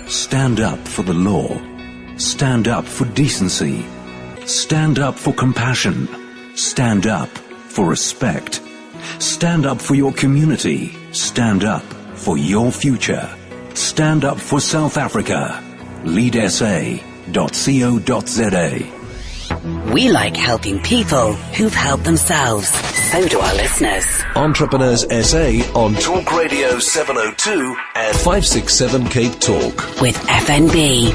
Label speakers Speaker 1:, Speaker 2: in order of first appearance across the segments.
Speaker 1: Stand up for the law. Stand up for decency. Stand up for compassion. Stand up for respect. Stand up for your community. Stand up for your future. Stand up for South Africa. LeadSA.co.za.
Speaker 2: We like helping people who've helped themselves. So do our listeners.
Speaker 3: Entrepreneurs SA on Talk Radio 702 and 567 Cape Talk.
Speaker 2: With FNB.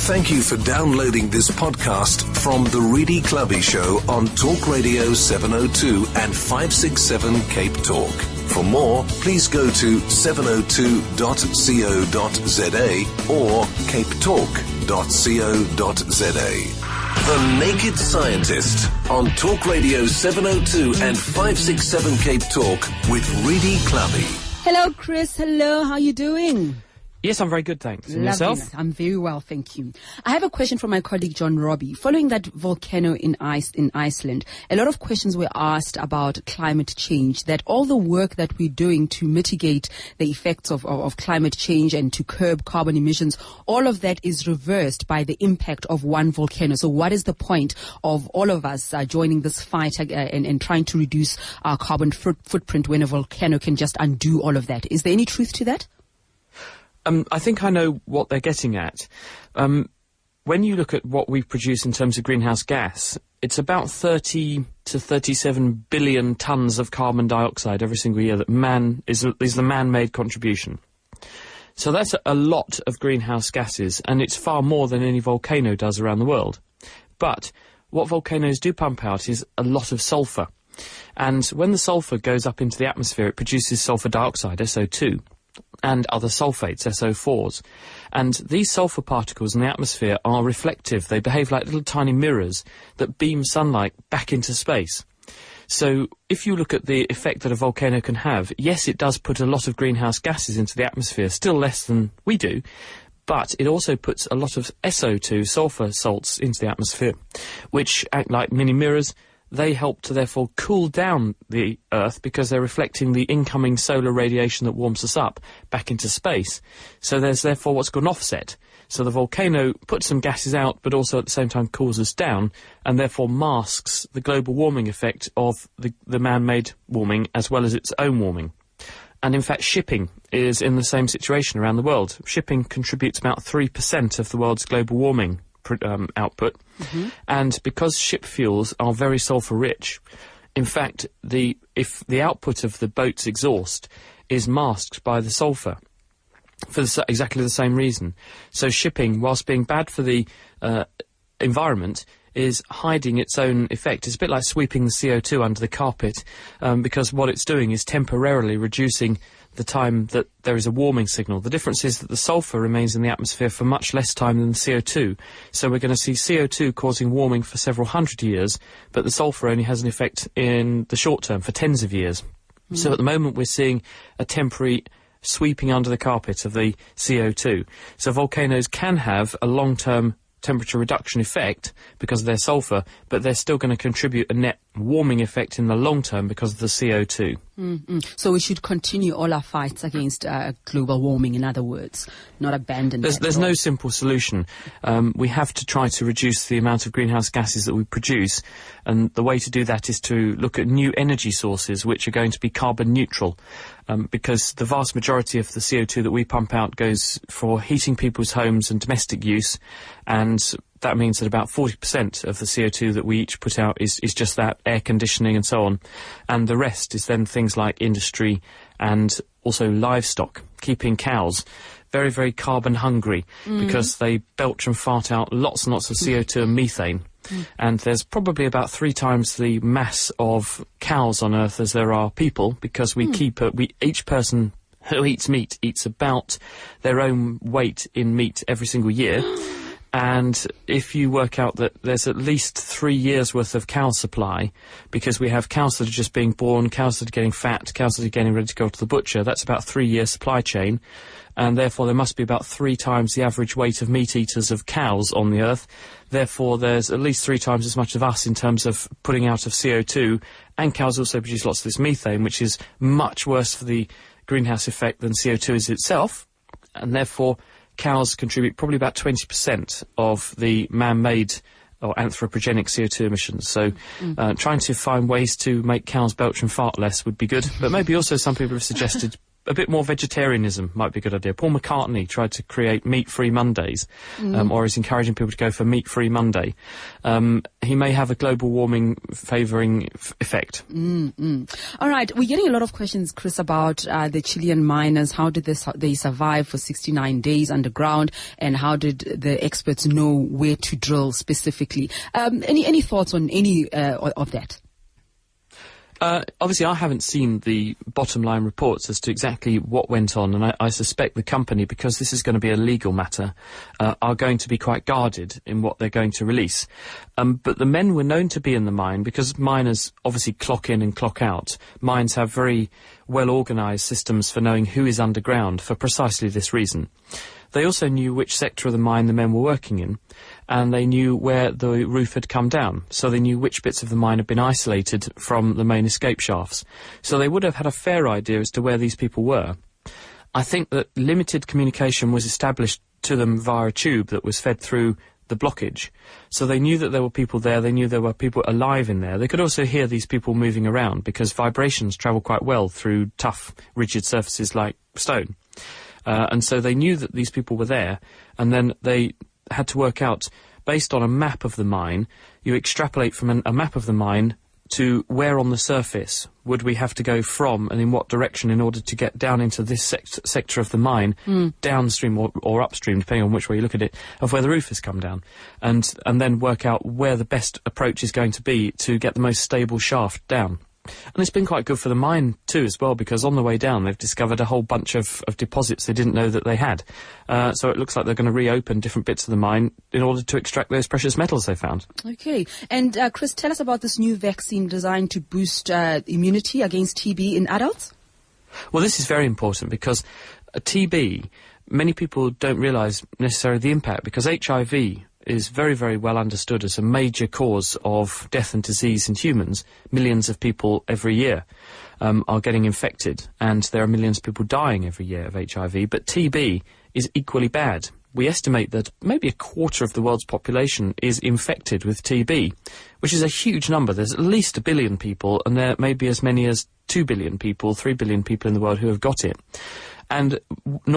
Speaker 3: Thank you for downloading this podcast from The Reedy Clubby Show on Talk Radio 702 and 567 Cape Talk. For more, please go to 702.co.za or capetalk.co.za. The Naked Scientist on Talk Radio 702 and 567 Cape Talk with Reedy Clubby.
Speaker 4: Hello, Chris. Hello. How are you doing?
Speaker 5: Yes, I'm very good, thanks. And yourself?
Speaker 4: I'm very well, thank you. I have a question from my colleague John Robbie. Following that volcano in Iceland, a lot of questions were asked about climate change, that all the work that we're doing to mitigate the effects of climate change and to curb carbon emissions, all of that is reversed by the impact of one volcano. So what is the point of all of us joining this fight and trying to reduce our carbon footprint when a volcano can just undo all of that? Is there any truth to that?
Speaker 5: I think I know what they're getting at. When you look at what we produce in terms of greenhouse gas, it's about 30 to 37 billion tonnes of carbon dioxide every single year that is the man-made contribution. So that's a lot of greenhouse gases, and it's far more than any volcano does around the world. But what volcanoes do pump out is a lot of sulphur. And when the sulphur goes up into the atmosphere, it produces sulphur dioxide, SO2. And other sulfates, SO4s. And these sulfur particles in the atmosphere are reflective. They behave like little tiny mirrors that beam sunlight back into space. So if you look at the effect that a volcano can have, yes, it does put a lot of greenhouse gases into the atmosphere, still less than we do, but it also puts a lot of SO2, sulfur salts, into the atmosphere, which act like mini mirrors. They help to therefore cool down the Earth because they're reflecting the incoming solar radiation that warms us up back into space. So there's therefore what's called an offset. So the volcano puts some gases out but also at the same time cools us down and therefore masks the global warming effect of the man-made warming as well as its own warming. And in fact shipping is in the same situation around the world. Shipping contributes about 3% of the world's global warming output. Mm-hmm. And because ship fuels are very sulfur rich, in fact, if the output of the boat's exhaust is masked by the sulfur for exactly the same reason. So shipping, whilst being bad for the environment, is hiding its own effect. It's a bit like sweeping the CO2 under the carpet, because what it's doing is temporarily reducing the time that there is a warming signal. The difference is that the sulfur remains in the atmosphere for much less time than the CO2. So we're going to see CO2 causing warming for several hundred years, but the sulfur only has an effect in the short term for tens of years. Mm. So at the moment we're seeing a temporary sweeping under the carpet of the CO2. So volcanoes can have a long-term temperature reduction effect because of their sulfur, but they're still going to contribute a net warming effect in the long term because of the CO2.
Speaker 4: Mm-hmm. So we should continue all our fights against global warming, in other words, not abandon it.
Speaker 5: There's no simple solution. We have to try to reduce the amount of greenhouse gases that we produce, and the way to do that is to look at new energy sources which are going to be carbon neutral, because the vast majority of the CO2 that we pump out goes for heating people's homes and domestic use, and that means that about 40% of the CO2 that we each put out is just that, air conditioning and so on. And the rest is then things like industry and also livestock, keeping cows very, very carbon hungry because they belch and fart out lots and lots of CO2 and methane. And there's probably about 3 times the mass of cows on Earth as there are people, because each person who eats meat eats about their own weight in meat every single year. And if you work out that there's at least 3 years' worth of cow supply, because we have cows that are just being born, cows that are getting fat, cows that are getting ready to go to the butcher, that's about 3 years' supply chain. And therefore there must be about 3 times the average weight of meat eaters of cows on the Earth. Therefore there's at least 3 times as much of us in terms of putting out of CO2. And cows also produce lots of this methane, which is much worse for the greenhouse effect than CO2 is itself. And therefore cows contribute probably about 20% of the man-made or anthropogenic CO2 emissions. So trying to find ways to make cows belch and fart less would be good. But maybe also some people have suggested a bit more vegetarianism might be a good idea. Paul McCartney tried to create meat-free Mondays, or is encouraging people to go for meat-free Monday. He may have a global warming favouring effect.
Speaker 4: All right, we're getting a lot of questions, Chris, about the Chilean miners. How did they survive for 69 days underground, and how did the experts know where to drill specifically? Any thoughts on any of that?
Speaker 5: Obviously, I haven't seen the bottom line reports as to exactly what went on, and I suspect the company, because this is going to be a legal matter, are going to be quite guarded in what they're going to release. But the men were known to be in the mine because miners obviously clock in and clock out. Mines have very well-organised systems for knowing who is underground for precisely this reason. They also knew which sector of the mine the men were working in, and they knew where the roof had come down, so they knew which bits of the mine had been isolated from the main escape shafts. So they would have had a fair idea as to where these people were. I think that limited communication was established to them via a tube that was fed through the blockage. So they knew that there were people there, they knew there were people alive in there. They could also hear these people moving around because vibrations travel quite well through tough, rigid surfaces like stone. And so they knew that these people were there, and then they had to work out, based on a map of the mine, you extrapolate from a map of the mine to where on the surface would we have to go from and in what direction in order to get down into this sector of the mine, downstream or upstream, depending on which way you look at it, of where the roof has come down, and then work out where the best approach is going to be to get the most stable shaft down. And it's been quite good for the mine too as well, because on the way down they've discovered a whole bunch of deposits they didn't know that they had. So it looks like they're going to reopen different bits of the mine in order to extract those precious metals they found. Okay.
Speaker 4: And Chris, tell us about this new vaccine designed to boost immunity against TB in adults.
Speaker 5: Well, this is very important because TB, many people don't realise necessarily the impact, because HIV is very, very well understood as a major cause of death and disease in humans. Millions of people every year are getting infected, and there are millions of people dying every year of HIV. But TB is equally bad. We estimate that maybe a quarter of the world's population is infected with TB, which is a huge number. There's at least 1 billion people, and there may be as many as 2 billion people, 3 billion people in the world who have got it. And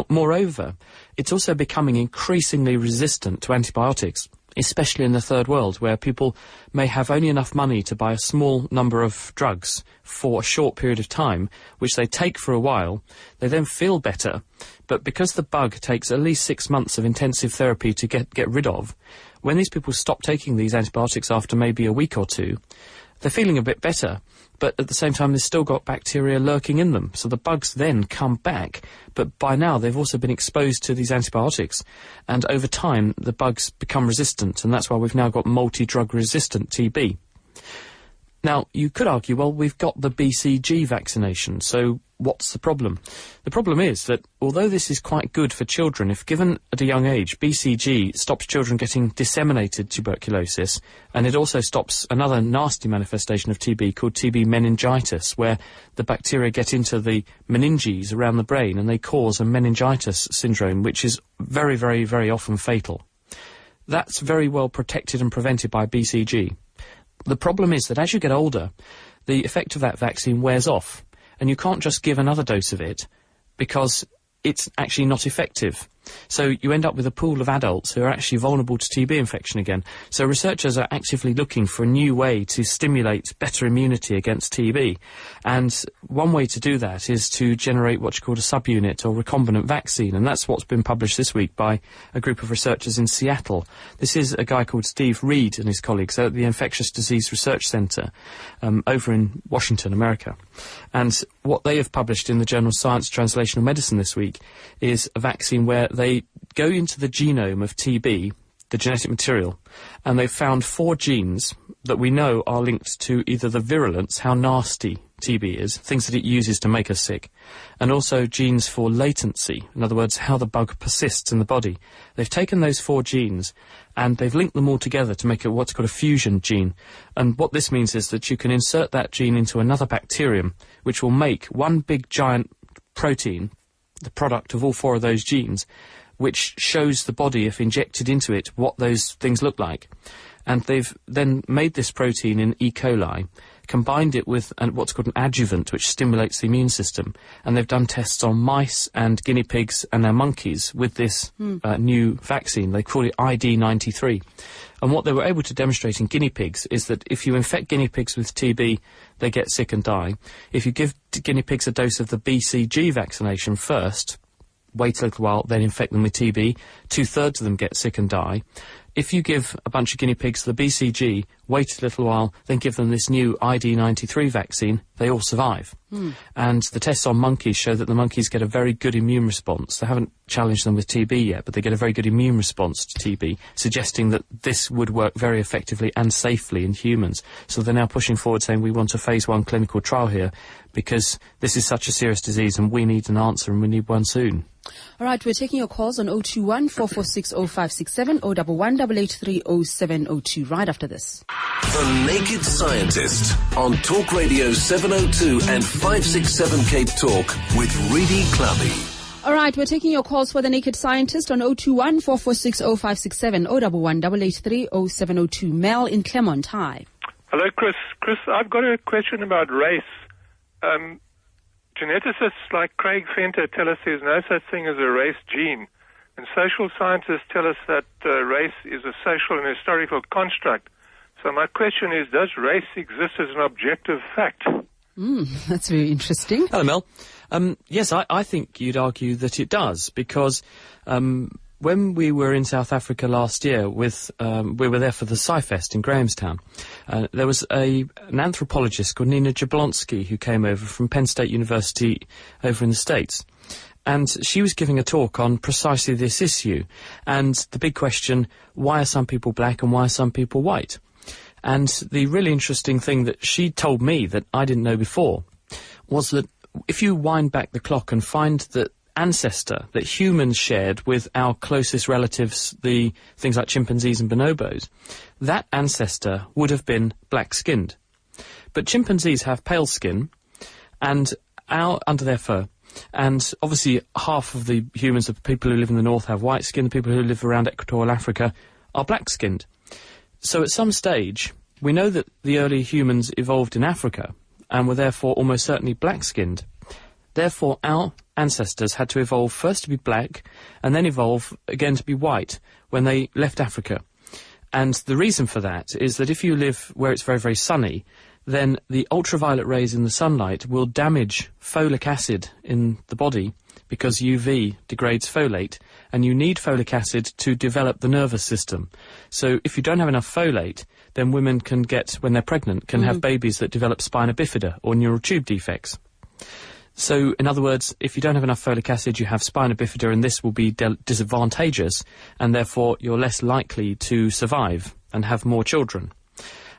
Speaker 5: moreover, it's also becoming increasingly resistant to antibiotics, especially in the third world, where people may have only enough money to buy a small number of drugs for a short period of time, which they take for a while. They then feel better, but because the bug takes at least 6 months of intensive therapy to get rid of, when these people stop taking these antibiotics after maybe a week or two, they're feeling a bit better, but at the same time they've still got bacteria lurking in them. So the bugs then come back, but by now they've also been exposed to these antibiotics, and over time the bugs become resistant, and that's why we've now got multi-drug resistant TB. Now, you could argue, well, we've got the BCG vaccination, so what's the problem? The problem is that although this is quite good for children, if given at a young age, BCG stops children getting disseminated tuberculosis, and it also stops another nasty manifestation of TB called TB meningitis, where the bacteria get into the meninges around the brain and they cause a meningitis syndrome, which is very, very, very often fatal. That's very well protected and prevented by BCG. The problem is that as you get older, the effect of that vaccine wears off, and you can't just give another dose of it because it's actually not effective. So you end up with a pool of adults who are actually vulnerable to TB infection again. So researchers are actively looking for a new way to stimulate better immunity against TB. And one way to do that is to generate what's called a subunit or recombinant vaccine. And that's what's been published this week by a group of researchers in Seattle. This is a guy called Steve Reed and his colleagues at the Infectious Disease Research Center over in Washington, America. And what they have published in the journal Science Translational Medicine this week is a vaccine where they go into the genome of TB, the genetic material, and they've found 4 genes that we know are linked to either the virulence, how nasty TB is, things that it uses to make us sick, and also genes for latency, in other words, how the bug persists in the body. They've taken those 4 genes and they've linked them all together to make it what's called a fusion gene. And what this means is that you can insert that gene into another bacterium, which will make one big giant protein, the product of all 4 of those genes, which shows the body, if injected into it, what those things look like. And they've then made this protein in E. coli, combined it with what's called an adjuvant, which stimulates the immune system. And they've done tests on mice and guinea pigs and now monkeys with this new vaccine. They call it ID93. And what they were able to demonstrate in guinea pigs is that if you infect guinea pigs with TB, they get sick and die. If you give guinea pigs a dose of the BCG vaccination first, wait a little while, then infect them with TB, 2/3 of them get sick and die. If you give a bunch of guinea pigs the BCG, wait a little while, then give them this new ID93 vaccine, they all survive. And the tests on monkeys show that the monkeys get a very good immune response. They haven't challenged them with TB yet, but they get a very good immune response to TB, suggesting that this would work very effectively and safely in humans. So they're now pushing forward saying we want a phase 1 clinical trial here because this is such a serious disease and we need an answer and we need one soon.
Speaker 4: All right, we're taking your calls on 021 446 0567 011 883 0702 right after this.
Speaker 3: The Naked Scientist on Talk Radio 702 and 567 Cape Talk with Reedy Clubby.
Speaker 4: All right, we're taking your calls for The Naked Scientist on 021 446 0567 011 883 0702. Mel in Claremont, hi.
Speaker 6: Hello, Chris. Chris, I've got a question about race. Geneticists like Craig Fenter tell us there's no such thing as a race gene, and social scientists tell us that race is a social and historical construct. So my question is, does race exist as an objective fact?
Speaker 4: That's very interesting.
Speaker 5: Hello, Mel. Yes, I think you'd argue that it does, because when we were in South Africa last year, we were there for the Sci-Fest in Grahamstown. There was an anthropologist called Nina Jablonski who came over from Penn State University over in the States. And she was giving a talk on precisely this issue. And the big question, why are some people black and why are some people white? And the really interesting thing that she told me that I didn't know before was that if you wind back the clock and find that ancestor that humans shared with our closest relatives, the things like chimpanzees and bonobos, that ancestor would have been black-skinned. But chimpanzees have pale skin and under their fur. And obviously half of the humans, the people who live in the north, have white skin. The people who live around equatorial Africa are black-skinned. So at some stage, we know that the early humans evolved in Africa and were therefore almost certainly black-skinned. Therefore, our ancestors had to evolve first to be black and then evolve again to be white when they left Africa. And the reason for that is that if you live where it's very, very sunny, then the ultraviolet rays in the sunlight will damage folic acid in the body because UV degrades folate, and you need folic acid to develop the nervous system. So if you don't have enough folate, then women can get, when they're pregnant, can have babies that develop spina bifida or neural tube defects. So, in other words, if you don't have enough folic acid, you have spina bifida, and this will be disadvantageous, and therefore you're less likely to survive and have more children.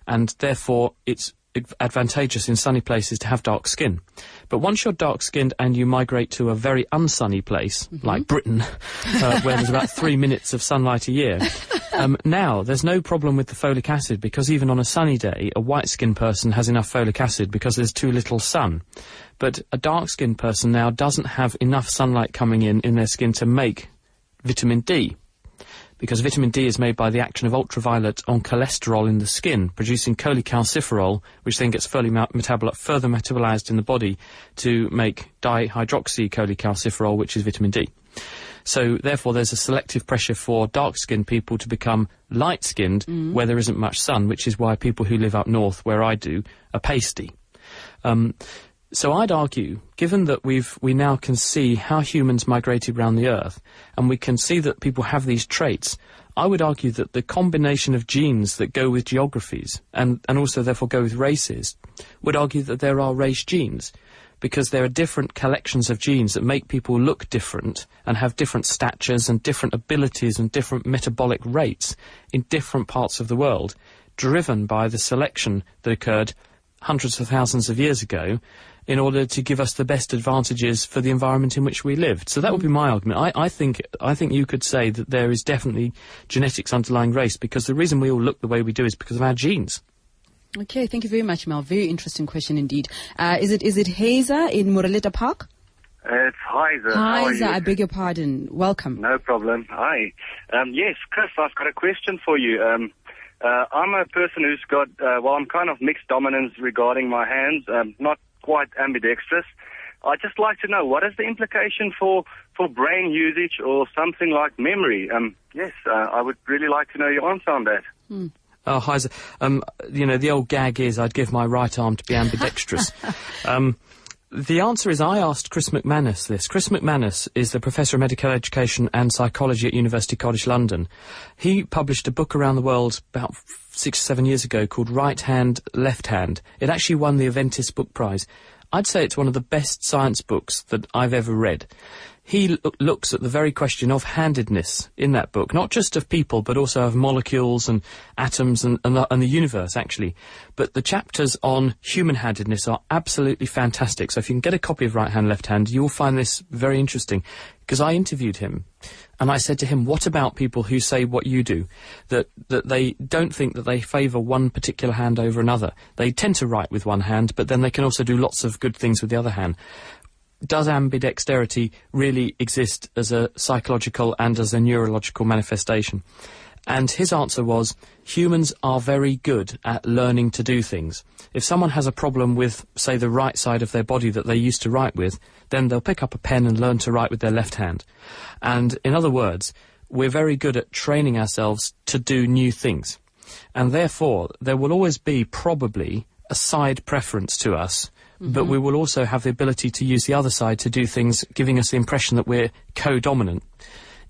Speaker 5: And therefore, it's advantageous in sunny places to have dark skin. But once you're dark-skinned and you migrate to a very unsunny place, like Britain, where there's about 3 minutes of sunlight a year, now there's no problem with the folic acid, because even on a sunny day, a white-skinned person has enough folic acid because there's too little sun. But a dark-skinned person now doesn't have enough sunlight coming in their skin to make vitamin D, because vitamin D is made by the action of ultraviolet on cholesterol in the skin, producing cholecalciferol, which then gets further metabolized in the body to make dihydroxycholecalciferol, which is vitamin D. So, therefore, there's a selective pressure for dark-skinned people to become light-skinned where there isn't much sun, which is why people who live up north, where I do, are pasty. So I'd argue, given that we now can see how humans migrated around the Earth, and we can see that people have these traits, I would argue that the combination of genes that go with geographies, and also therefore go with races, would argue that there are race genes, because there are different collections of genes that make people look different and have different statures and different abilities and different metabolic rates in different parts of the world, driven by the selection that occurred hundreds of thousands of years ago, in order to give us the best advantages for the environment in which we lived. So that would be my argument. I think you could say that there is definitely genetics underlying race, because the reason we all look the way we do is because of our genes.
Speaker 4: Okay, thank you very much, Mel. Very interesting question indeed. Is it Hazer in Moreleta Park?
Speaker 7: It's Heiser. How are you?
Speaker 4: Heiser, I beg your pardon. Welcome.
Speaker 7: No problem. Hi. Yes, Chris, I've got a question for you. I'm a person who's got, I'm kind of mixed dominance regarding my hands, not quite ambidextrous. I'd just like to know, what is the implication for brain usage or something like memory? Yes, I would really like to know your answer on that.
Speaker 5: Oh, Heiser, the old gag is I'd give my right arm to be ambidextrous. The answer is I asked Chris McManus this. Chris McManus is the Professor of Medical Education and Psychology at University College London. He published a book around the world about 6 or 7 years ago called Right Hand, Left Hand. It actually won the Aventis Book Prize. I'd say it's one of the best science books that I've ever read. He looks at the very question of handedness in that book, not just of people, but also of molecules and atoms and the universe, actually. But the chapters on human-handedness are absolutely fantastic. So if you can get a copy of Right Hand, Left Hand, you'll find this very interesting. Because I interviewed him, and I said to him, what about people who say what you do? That they don't think that they favour one particular hand over another. They tend to write with one hand, but then they can also do lots of good things with the other hand. Does ambidexterity really exist as a psychological and as a neurological manifestation? And his answer was, humans are very good at learning to do things. If someone has a problem with, say, the right side of their body that they used to write with, then they'll pick up a pen and learn to write with their left hand. And in other words, we're very good at training ourselves to do new things. And therefore, there will always be probably a side preference to us, but we will also have the ability to use the other side to do things, giving us the impression that we're co-dominant.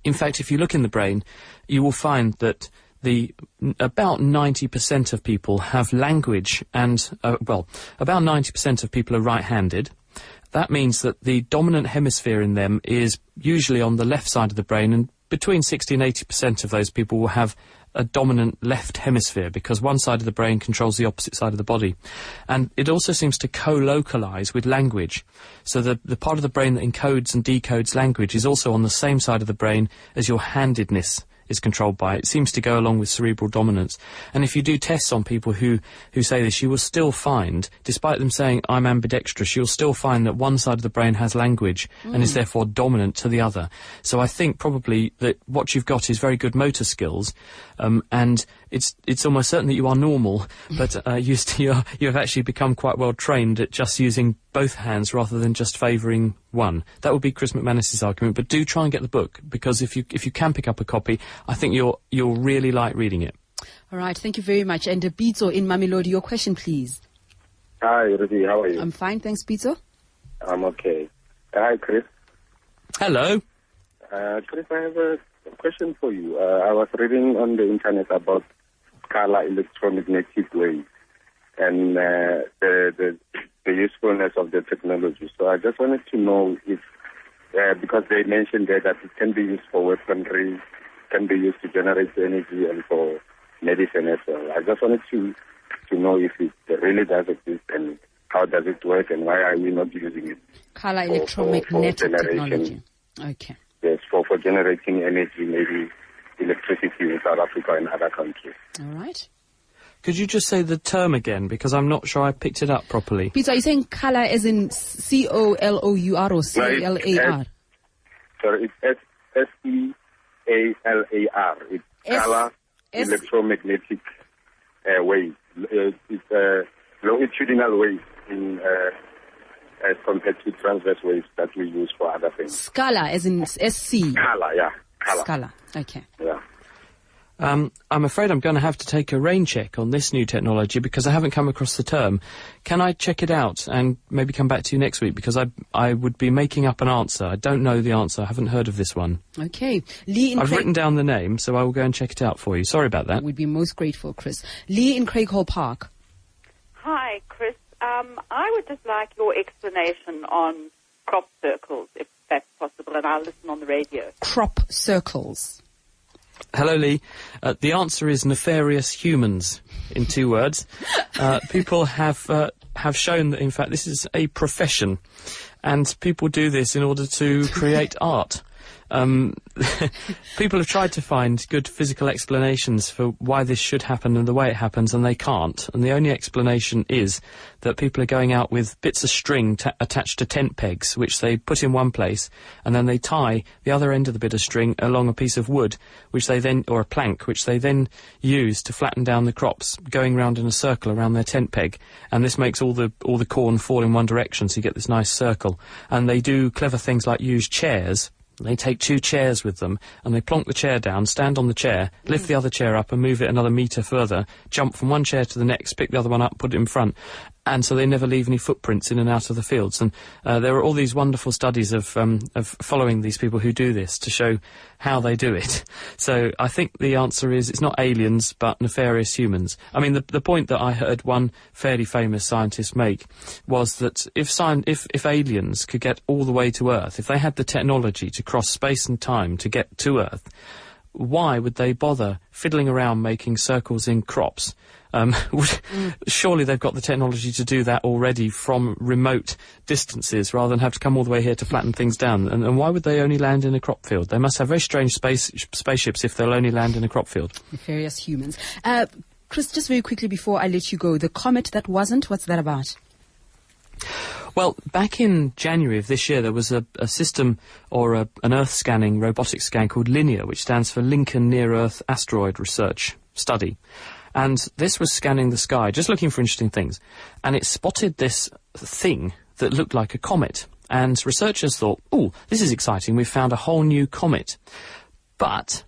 Speaker 5: In fact, if you look in the brain, you will find that about 90% of people have language and, about 90% of people are right-handed. That means that the dominant hemisphere in them is usually on the left side of the brain, and between 60 and 80% of those people will have a dominant left hemisphere, because one side of the brain controls the opposite side of the body. And it also seems to co-localize with language. So the part of the brain that encodes and decodes language is also on the same side of the brain as your handedness is controlled by. It seems to go along with cerebral dominance. And if you do tests on people who say this, you will still find, despite them saying, I'm ambidextrous, you'll still find that one side of the brain has language and is therefore dominant to the other. So I think probably that what you've got is very good motor skills, and it's almost certain that you are normal, but you have actually become quite well trained at just using both hands rather than just favouring one. That would be Chris McManus's argument, but do try and get the book, because if you can pick up a copy, I think you'll really like reading it.
Speaker 4: All right, thank you very much. And Pizzo in Mamelodi, your question, please.
Speaker 8: Hi, Rudy, how are you?
Speaker 4: I'm fine, thanks, Pizzo.
Speaker 8: I'm okay. Hi, Chris.
Speaker 5: Hello.
Speaker 8: Chris, I have a question for you. I was reading on the internet about scalar electromagnetic waves and the usefulness of the technology. So I just wanted to know if, because they mentioned there that it can be used for weaponry, can be used to generate energy and for medicine as well. I just wanted to know if it really does exist and how does it work and why are we not using it?
Speaker 4: Scalar electromagnetic technology. Okay.
Speaker 8: Yes, for generating energy, maybe electricity in South Africa and other countries.
Speaker 4: All right.
Speaker 5: Could you just say the term again, because I'm not sure I picked it up properly?
Speaker 4: Peter, are you saying color as in C-O-L-O-U-R or C-A-L-A-R?
Speaker 8: Sorry, it's S-E-A-L-A-R. It's scalar electromagnetic waves. It's longitudinal waves as compared to transverse waves that we use for other things.
Speaker 4: Scalar as in S-C?
Speaker 8: Scalar, yeah.
Speaker 4: Scalar, okay.
Speaker 8: Yeah.
Speaker 5: I'm afraid I'm going to have to take a rain check on this new technology because I haven't come across the term. Can I check it out and maybe come back to you next week? Because I would be making up an answer. I don't know the answer. I haven't heard of this one.
Speaker 4: Okay. Lee
Speaker 5: I've written down the name, so I will go and check it out for you. Sorry about that.
Speaker 4: We'd be most grateful, Chris. Lee in Craighall Park.
Speaker 9: Hi, Chris. I would just like your explanation on crop circles, if that's possible, and I'll listen on the radio.
Speaker 4: Crop circles.
Speaker 5: Hello, Lee. The answer is nefarious humans, in 2 words. People have shown that, in fact, this is a profession, and people do this in order to create art. People have tried to find good physical explanations for why this should happen and the way it happens, and they can't. And the only explanation is that people are going out with bits of string attached to tent pegs, which they put in one place, and then they tie the other end of the bit of string along a piece of wood, which they then, or a plank, which they then use to flatten down the crops, going round in a circle around their tent peg. And this makes all the corn fall in one direction, so you get this nice circle. And they do clever things like use chairs. They take 2 chairs with them, and they plonk the chair down, stand on the chair, lift the other chair up and move it another metre further, jump from one chair to the next, pick the other one up, put it in front. And so they never leave any footprints in and out of the fields. And there are all these wonderful studies of following these people who do this to show how they do it. So I think the answer is it's not aliens, but nefarious humans. I mean, the point that I heard one fairly famous scientist make was that if aliens could get all the way to Earth, if they had the technology to cross space and time to get to Earth, why would they bother fiddling around making circles in crops? Surely they've got the technology to do that already from remote distances, rather than have to come all the way here to flatten things down. And why would they only land in a crop field? They must have very strange spaceships if they'll only land in a crop field.
Speaker 4: Nefarious humans. Chris, just very quickly before I let you go, the comet that wasn't, what's that about?
Speaker 5: Well, back in January of this year, there was a system, or an Earth-scanning robotic scan called LINEAR, which stands for Lincoln Near-Earth Asteroid Research Study. And this was scanning the sky, just looking for interesting things. And it spotted this thing that looked like a comet. And researchers thought, oh, this is exciting, we've found a whole new comet. But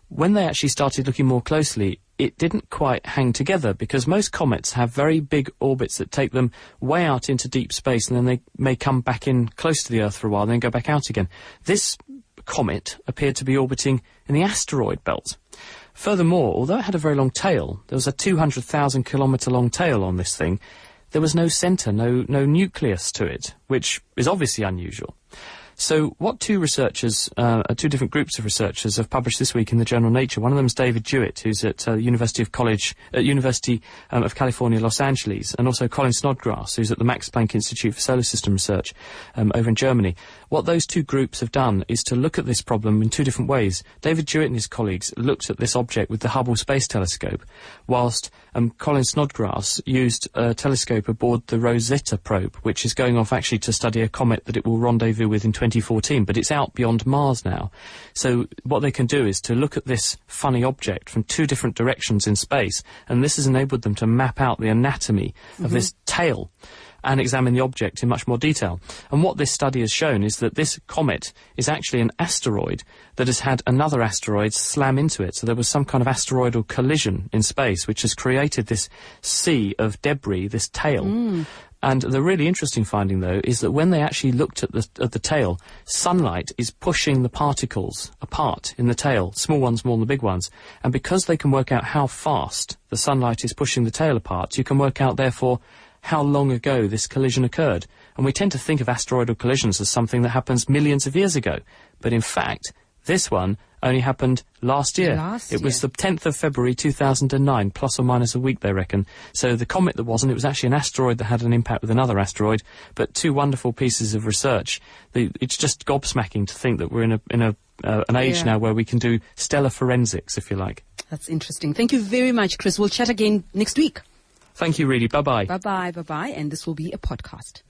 Speaker 5: when they actually started looking more closely, it didn't quite hang together, because most comets have very big orbits that take them way out into deep space, and then they may come back in close to the Earth for a while, and then go back out again. This comet appeared to be orbiting in the asteroid belt. Furthermore, although it had a very long tail, there was a 200,000 kilometre long tail on this thing, there was no centre, no nucleus to it, which is obviously unusual. So what two different groups of researchers have published this week in the journal Nature. One of them is David Jewett, who's at University of California, Los Angeles, and also Colin Snodgrass, who's at the Max Planck Institute for Solar System Research over in Germany. What those two groups have done is to look at this problem in 2 different ways. David Jewett and his colleagues looked at this object with the Hubble Space Telescope, whilst Colin Snodgrass used a telescope aboard the Rosetta probe, which is going off actually to study a comet that it will rendezvous with in 2014, but it's out beyond Mars now. So what they can do is to look at this funny object from 2 different directions in space, and this has enabled them to map out the anatomy of this tail and examine the object in much more detail. And what this study has shown is that this comet is actually an asteroid that has had another asteroid slam into it. So there was some kind of asteroidal collision in space, which has created this sea of debris, this tail. And the really interesting finding, though, is that when they actually looked at the tail, sunlight is pushing the particles apart in the tail, small ones more than the big ones. And because they can work out how fast the sunlight is pushing the tail apart, you can work out, therefore, how long ago this collision occurred. And we tend to think of asteroidal collisions as something that happens millions of years ago. But in fact, this one only happened last year. It was the 10th of February 2009, plus or minus a week, they reckon. So the comet that wasn't, it was actually an asteroid that had an impact with another asteroid. But 2 wonderful pieces of research. It's just gobsmacking to think that we're in an age now where we can do stellar forensics, if you like.
Speaker 4: That's interesting. Thank you very much, Chris. We'll chat again next week.
Speaker 5: Thank you, Reedy. Bye-bye.
Speaker 4: Bye-bye, bye-bye. And this will be a podcast.